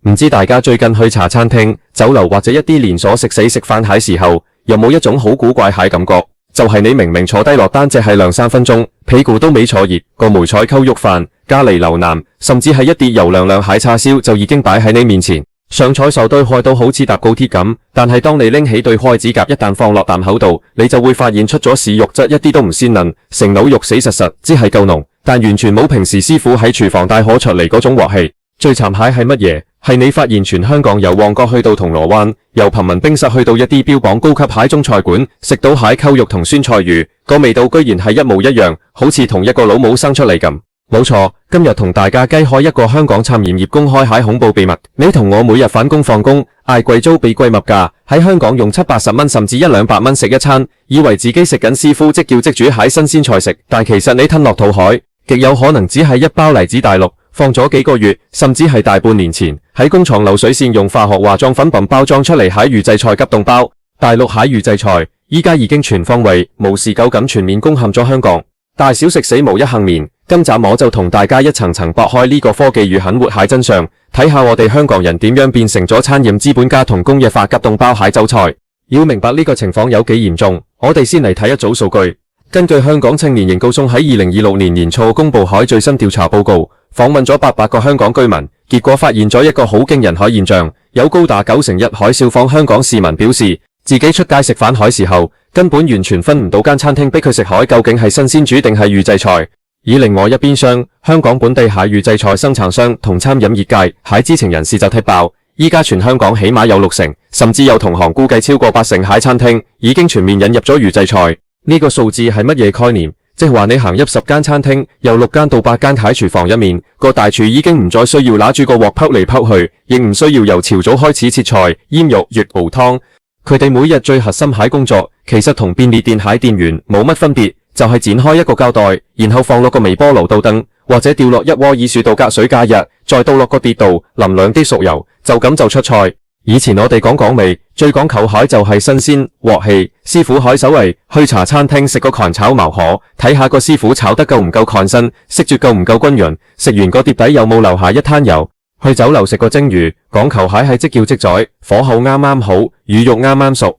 唔知大家最近去茶餐廳、酒樓或者一啲連鎖食肆食飯蟹時候，有冇一種好古怪蟹感覺？就係你明明坐低落單只係兩3分鐘，屁股都未坐熱，個梅菜扣肉飯、咖喱牛腩，甚至係一碟油亮亮蟹叉燒就已經擺喺你面前。上菜手對開到好似搭高鐵咁，但係當你拎起對開指甲一旦放落啖口度，你就會發現出咗屎，肉質一啲都唔鮮嫩，成紐肉死實實，只係夠濃，但完全冇平時師傅喺廚房帶可出嚟嗰種鑊氣。最慘蟹係乜嘢？係你發現全香港由旺角去到銅鑼灣，由貧民冰室去到一啲標榜高級蟹中菜館，食到蟹扣肉同酸菜魚，個味道居然係一模一樣，好似同一個老母生出嚟咁。冇錯，今日同大家雞開一個香港餐飲業公開蟹恐怖秘密。你同我每日返工放工，嗌貴租俾貴物價，喺香港用780蚊甚至100-200蚊食一餐，以為自己食緊師傅即叫即煮蟹新鮮菜食，但其實你吞落肚海，極有可能只係一包嚟自大陸，放咗幾個月，甚至係大半年前喺工廠流水線用化學化妝粉品包裝出嚟蟹預製菜急凍包。大陸蟹預製菜依家已經全方位、無視狗咁全面攻陷咗香港，大小食死無一幸免。今集我就同大家一層層剝開呢個科技與狠活蟹真相，睇下我哋香港人點樣變成咗餐飲資本家同工業化急凍包蟹走菜。要明白呢個情況有幾嚴重，我哋先嚟睇一組數據。根據香港青年研究所喺2026年年初公布蟹最新調查報告，訪問咗800個香港居民，結果發現咗一個好驚人蟹現象，有高達91%海少訪香港市民表示，自己出街食飯蟹時候，根本完全分唔到間餐廳逼佢食蟹究竟係新鮮煮定係預製菜。而另外一邊廂，香港本地蟹預製菜生產商同餐飲業界蟹知情人士就踢爆，依家全香港起碼有60%，甚至有同行估計超過80%蟹餐廳已經全面引入咗預製菜。呢個數字係乜嘢概念？即係話你行入10間餐廳，由6間到8間蟹廚房入面，個大廚已經唔再需要拿住個鑊撲嚟撲去，亦唔需要由朝早開始切菜、醃肉、醃熬湯。佢哋每日最核心蟹工作，其實同便利店蟹店員冇乜分別。就係剪開一個膠袋，然後放落個微波爐度燉，或者掉落一鍋以雪度隔水加熱，再倒落個碟度淋2啲熟油，就咁就出菜。以前我哋講味，最講求蟹就係新鮮鑊氣，師傅蟹手藝。去茶餐廳食個乾炒茅河，睇下個師傅炒得夠唔夠乾身，色住夠唔夠均勻，食完個碟底有冇留下一灘油。去酒樓食個蒸魚，講求蟹係即叫即宰，火候啱啱好，魚肉啱啱熟。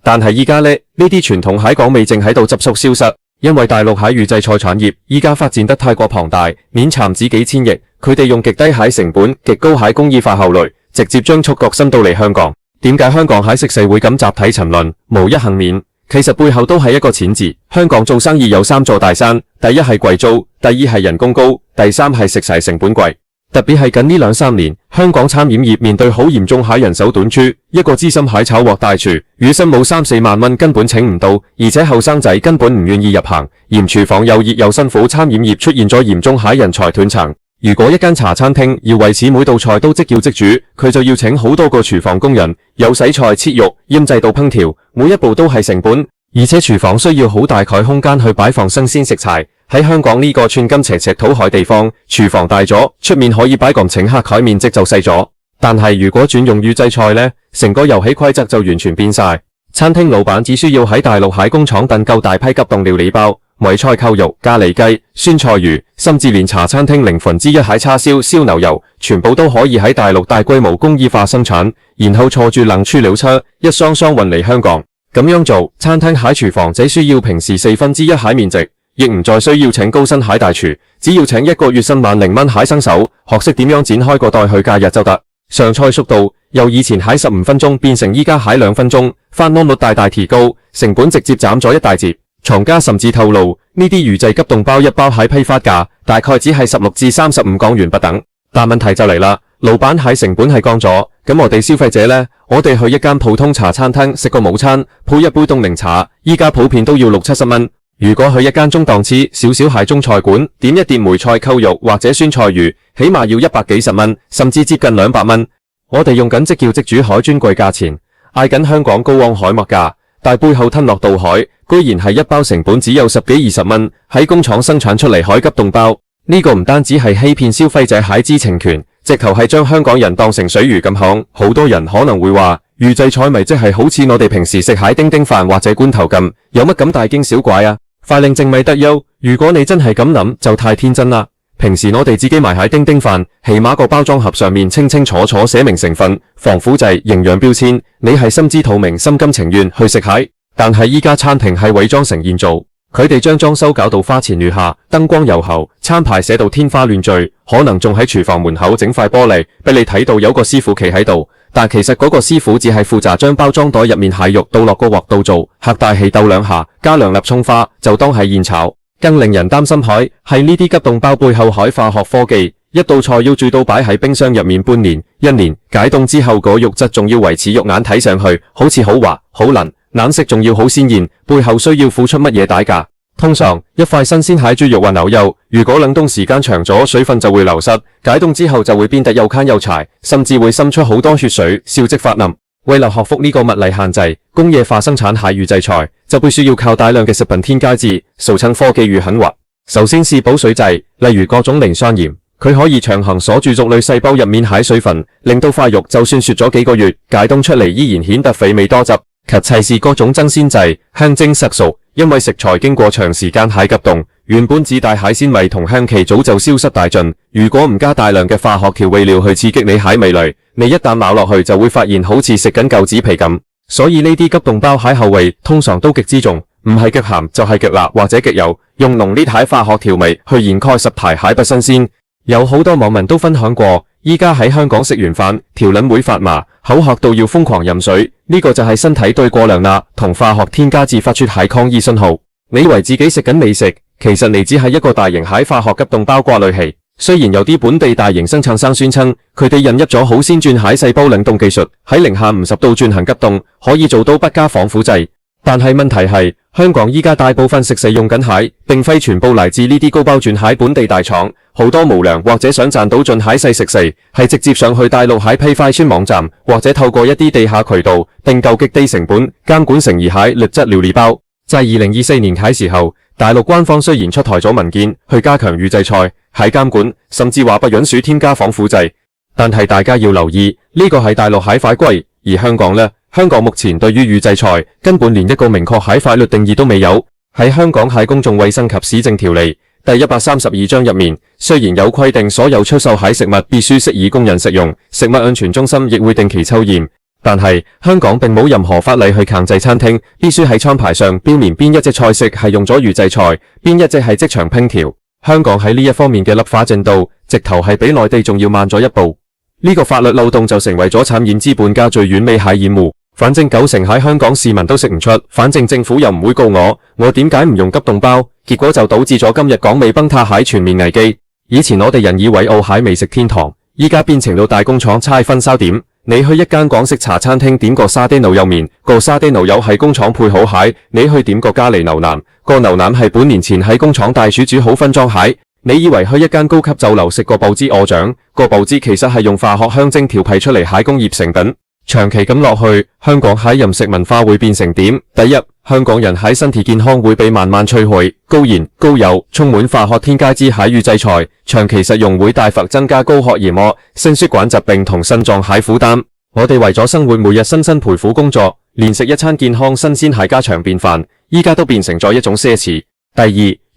但係依家呢啲傳統蟹港味正喺度急速消失。因為大陸蟹預製菜產業依家發展得太過龐大，年產值幾千億，佢哋用極低蟹成本、極高蟹工業化後來，直接將觸角伸到嚟香港。點解香港蟹食社會咁集體沉淪，無一幸免？其實背後都係一個錢字。香港做生意有3座大山，第一係貴租，第二係人工高，第3係食材成本貴。特別係近呢2-3年，香港餐飲業面對好嚴重蟹人手短缺，一個資深蟹炒鑊大廚，月薪冇3-4萬蚊根本請唔到，而且後生仔根本唔願意入行，嫌廚房又熱又辛苦，餐飲業出現咗嚴重蟹人才斷層。如果一間茶餐廳要為此每道菜都即叫即煮，佢就要請好多個廚房工人，由洗菜、切肉、醃製到烹調，每一步都係成本，而且廚房需要好大概空間去擺放新鮮食材。喺香港呢個寸金尺赤土海地方，廚房大咗，出面可以擺咁請客枱面積就細咗。但係如果轉用預製菜呢，成個遊戲規則就完全變晒。餐廳老闆只需要喺大陸蟹工廠訂購大批急凍料理包、梅菜扣肉、咖喱雞、酸菜魚，甚至連茶餐廳1/4蟹叉燒、燒牛油，全部都可以喺大陸大規模工業化生產，然後坐住冷處理車一箱箱運嚟香港。咁樣做，餐廳蟹廚房只需要平時1/4蟹面積。亦唔再需要請高薪蟹大廚，只要請一個月薪10000蚊蟹生手，學識點樣剪開個袋去加熱就得。上菜速度由以前蟹15分鐘變成依家蟹2分鐘，翻案率大大提高，成本直接斬咗一大截。廠家甚至透露，呢啲預製急凍包一包蟹批發價大概只係16至35港元不等。但問題就嚟啦，老闆蟹成本係降咗，咁我哋消費者呢？我哋去一間普通茶餐廳食個午餐，配一杯凍檸茶，依家普遍都要60-70蚊。如果去一間中檔次少少蟹中菜館，點一碟梅菜扣肉或者酸菜魚，起碼要100幾十蚊，甚至接近200蚊。我哋用緊即叫即煮海專櫃價錢，嗌緊香港高昂海物價，但背後吞落到海，居然係一包成本只有10幾20蚊，喺工廠生產出嚟海急凍包。呢個唔單止係欺騙消費者蟹知情權，直頭係將香港人當成水魚咁行。好多人可能會話，預製菜咪即係好似我哋平時食蟹丁丁飯或者罐頭咁，有乜咁大驚小怪啊？快令正米得優，如果你真係咁諗，就太天真啦。平時我哋自己買蟹叮叮飯，起碼個包裝盒上面清清楚楚寫明成分、防腐劑、營養標籤，你係心知肚明、心甘情願去食蟹。但係依家餐廳係偽裝成現做，佢哋將裝修搞到花前月下，燈光又厚，餐牌寫到天花亂墜，可能仲喺廚房門口整塊玻璃俾你睇到有個師傅企喺度，但其實嗰個師傅只係負責將包裝袋入面蟹肉倒落個鑊度做，嚇大氣鬥兩下，加兩粒蔥花就當係現炒。更令人擔心係呢啲急凍包背後化學科技，一道菜要煮到擺喺冰箱入面半年、1年，解凍之後個肉質仲要維持肉眼睇上去好似好滑好嫩，冷色仲要好鮮豔，背後需要付出乜嘢代價？通常一塊新鮮蟹豬肉或牛肉，如果冷凍時間長咗，水分就會流失，解凍之後就會變得又纖又柴，甚至會滲出好多血水，消積發腍。為了克服呢個物理限制，工業化生產蟹魚製菜就必須要靠大量嘅食品添加劑，俗稱科技與狠活。首先是保水劑，例如各種磷酸鹽，佢可以長行鎖住肉類細胞入面蟹水分，令到塊肉就算雪咗幾個月，解凍出嚟依然顯得肥美多汁。其次是各種增鮮劑、香精色素，因為食材經過長時間蟹急凍，原本自帶蟹鮮味同香氣早就消失殆盡。如果唔加大量嘅化學調味料去刺激你蟹味蕾，你一旦咬落去就會發現好似食緊舊紙皮咁。所以呢啲急凍包蟹後味通常都極之重，唔係極鹹就係極辣或者極油，用濃烈蟹化學調味去掩蓋實體蟹不新鮮。有好多網民都分享過，依家喺香港食完飯，條撚會發麻，口渴到要瘋狂飲水，呢個就係身體對過量鈉同化學添加劑發出蟹抗議信號。你以為自己食緊美食，其實你只係一個大型蟹化學急凍包過濾器。雖然有啲本地大型生產商宣稱，佢哋引入咗好先進蟹細胞冷凍技術，喺零下50度進行急凍，可以做到不加防腐劑。但係問題係，香港依家大部分食肆用緊蟹，並非全部嚟自呢啲高包轉蟹本地大廠，好多無良或者想賺到盡蟹細食肆，係直接上去大陸蟹批發宣網站，或者透過一啲地下渠道，訂購極低成本監管成疑蟹劣質料理包。在2024年蟹時候，大陸官方雖然出台咗文件去加強預製菜蟹監管，甚至話不允許添加防腐劑，但係大家要留意，呢個係大陸蟹法規，而香港呢？香港目前對於預製菜根本連一個明確蟹法律定義都未有。喺香港蟹公眾衛生及市政條例第132章入面，雖然有規定所有出售蟹食物必須適宜供人食用，食物安全中心亦會定期抽驗，但係香港並冇任何法例去強制餐廳必須喺餐牌上標明邊一隻菜式係用咗預製菜，邊一隻係即場烹調。香港喺呢一方面嘅立法進度，直頭係比內地仲要慢咗一步。呢個法律漏洞就成為咗產業資本家最完美蟹掩護。反正90%喺香港市民都食唔出，反正政府又唔會告我點解唔用急凍包？結果就導致咗今日港味崩塌蟹全面危機。以前我哋引以為傲蟹美食天堂，依家變成到大工廠差分燒點。你去一間港式茶餐廳點個沙爹牛油麵，個沙爹牛油係工廠配好蟹；你去點個咖喱牛腩，個牛腩係半年前喺工廠大廚煮好分裝蟹。你以為去一間高級酒樓食個報紙鵝掌，個報紙其實係用化學香精調配出嚟蟹工業成品。長期咁落去，香港蟹飲食文化會變成點？第一，香港人喺身體健康會被慢慢摧毀，高鹽、高油、充滿化學添加劑蟹預製菜，長期食用會大幅增加高血壓、心血管疾病同腎臟蟹負擔。我哋為咗生活每日辛辛苦苦工作，連食一餐健康新鮮蟹家常便飯，依家都變成咗一種奢侈。第二，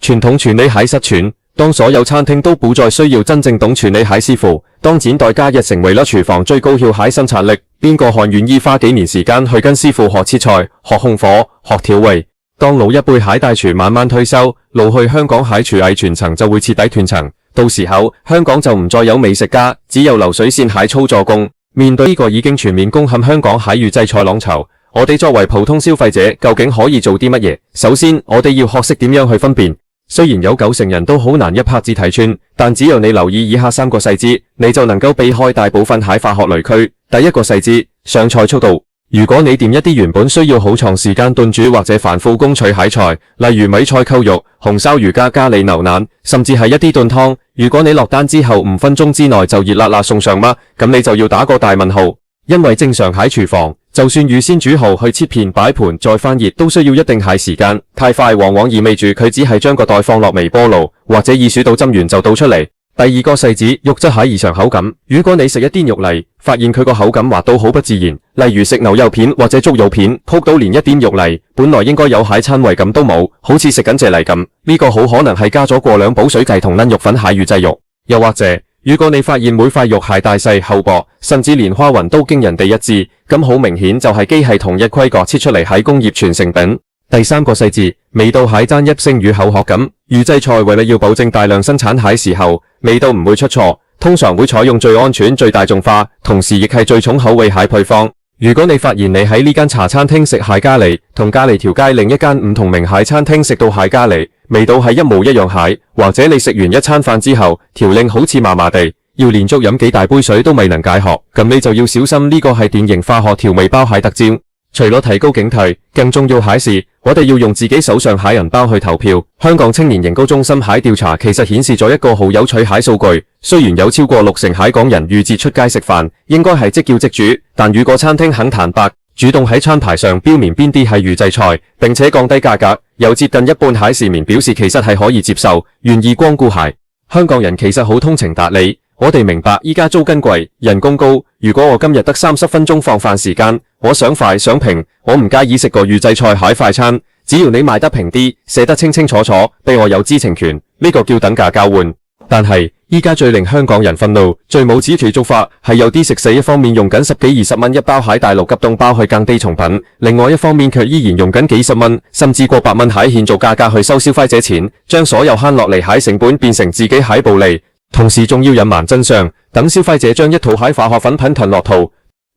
傳統處理蟹失傳。當所有餐廳都不再需要真正懂處理蟹師傅，當剪代加熱成為了廚房最高效蟹生產力，邊個還願意花幾年時間去跟師傅學切菜、學控火、學調味？當老一輩蟹大廚慢慢退休，老去香港蟹廚藝傳承就會徹底斷層，到時候香港就唔再有美食家，只有流水線蟹操作工。面對呢個已經全面攻陷香港蟹預製菜浪潮，我哋作為普通消費者究竟可以做啲乜嘢？首先，我哋要學識點樣去分辨。雖然有90%人都好難一拍子睇穿，但只要你留意以下3個細節，你就能夠避開大部分蟹化學雷區。第一個細節，上菜速度。如果你點一啲原本需要好長時間燉煮或者反復工序蟹菜，例如米菜扣肉、紅燒魚加咖喱牛腩，甚至係一啲燉湯，如果你落單之後5分鐘之內就熱辣辣送上嗎？咁你就要打個大問號。因為正常蟹廚房，就算預先煮好去切片擺盤再翻熱，都需要一定係時間。太快往往意味住佢只係將個袋放落微波爐，或者以煮到斟完就倒出嚟。第二個細節，肉質蟹異常口感。如果你食一啲肉泥，發現佢個口感滑到好不自然，例如食牛肉片或者豬肉片，撲到連一點肉泥，本來應該有蟹餐味咁都冇，好似食緊啫喱咁。呢個好可能係加咗過量補水劑同嫩肉粉蟹預製肉。又或者，如果你發現每塊肉蟹大細厚薄，甚至連花紋都驚人哋一致，咁好明顯就係機械同一規格切出嚟喺工業傳成品。第三個細節，味道蟹爭一星與口渴咁。預製菜為了要保證大量生產蟹時候，味道唔會出錯，通常會採用最安全、最大眾化，同時亦係最重口味蟹配方。如果你發現你喺呢間茶餐廳食蟹咖喱，同隔籬條街另一間唔同名蟹餐廳食到蟹咖喱，味道係一模一樣蟹，或者你食完一餐飯之後，調令好似麻麻地，要連續飲幾大杯水都未能解渴，咁你就要小心，呢個係典型化學調味包蟹特徵。除咗提高警惕，更重要係是，我哋要用自己手上蟹銀包去投票。香港青年研究中心蟹調查其實顯示咗一個好有趣蟹數據，雖然有超過60%蟹港人預設出街食飯，應該係即叫即煮，但如果餐廳肯坦白，主動喺餐牌上標明邊啲係預製菜，並且降低價格，有接近一半蟹市民表示其實係可以接受，願意光顧蟹。香港人其實好通情達理。我哋明白依家租金貴，人工高。如果我今日得30分鐘放飯時間，我想快想平，我唔介意食個預製菜蟹快餐，只要你賣得平啲，寫得清清楚楚，俾我有知情權，呢個叫等價交換。但係依家最令香港人憤怒、最冇恥嘅做法係有啲食肆一方面用緊10幾20蚊一包蟹大陸急凍包去更低重品，另外一方面卻依然用緊幾十蚊甚至過百蚊蟹獻做價格去收消費者錢，將所有慳落嚟蟹成本變成自己蟹暴利。同時仲要隱瞞真相，等消費者將一套蟹化學粉品吞落肚，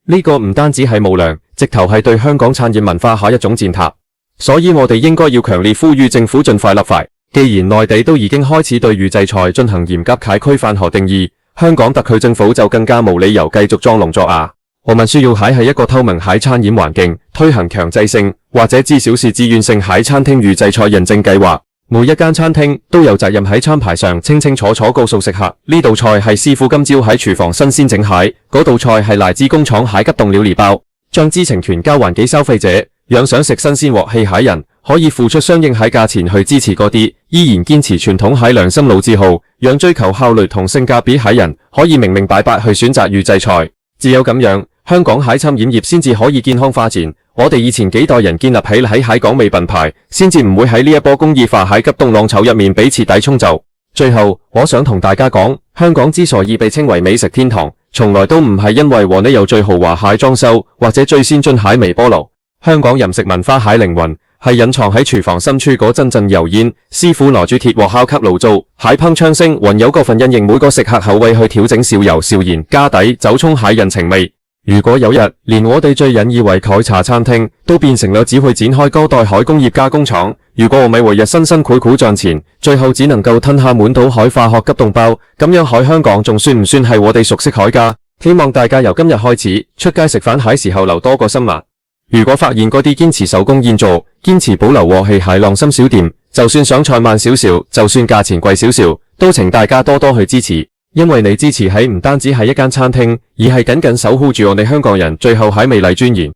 呢個唔單止係無良，直頭係對香港餐飲文化下一種踐踏。所以我哋應該要強烈呼籲政府盡快立法。既然內地都已經開始對預製菜進行嚴格界區範圍定義，香港特區政府就更加無理由繼續裝聾作啞。我們需要喺一個透明蟹餐飲環境推行強制性或者至少是自願性蟹餐廳預製菜認證計劃。每一間餐廳都有責任喺餐牌上清清楚楚告訴食客，呢道菜係師傅今朝喺廚房新鮮整蟹，嗰道菜係來自工廠蟹急凍料理包，將知情權交還給消費者，讓想食新鮮鑊氣蟹人可以付出相應蟹價錢去支持嗰啲依然堅持傳統蟹良心老字號，讓追求效率同性價比蟹人可以明明白白去選擇預製菜。只有咁樣，香港蟹餐飲業先至可以健康發展。我哋以前幾代人建立起喺蟹港味品牌，先至唔會喺呢一波工業化蟹急凍浪潮入面被徹底沖走。最後，我想同大家講，香港之所以被稱為美食天堂，從來都唔係因為和你有最豪華蟹裝修或者最先進蟹微波爐。香港飲食文化蟹靈魂係隱藏喺廚房深處嗰陣陣油煙，師傅拿住鐵鑊烤給爐灶，蟹烹槍聲，還有嗰份因應每個食客口味去調整少油少鹽加底走蔥蟹人情味。如果有日連我哋最引以為慨茶餐廳都變成了只會展開高代海工業加工廠，如果我咪每日辛辛苦苦賺錢，最後只能夠吞下滿肚海化學急凍包，咁樣海香港仲算唔算係我哋熟悉海家？希望大家由今日開始出街食飯蟹時候留多個心眼。如果發現嗰啲堅持手工現做、堅持保留鑊氣蟹良心小店，就算上菜慢少少，就算價錢貴少少，都請大家多多去支持。因為你支持喺唔單止係一間餐廳，而係緊緊守護住我哋香港人最後喺美麗尊嚴。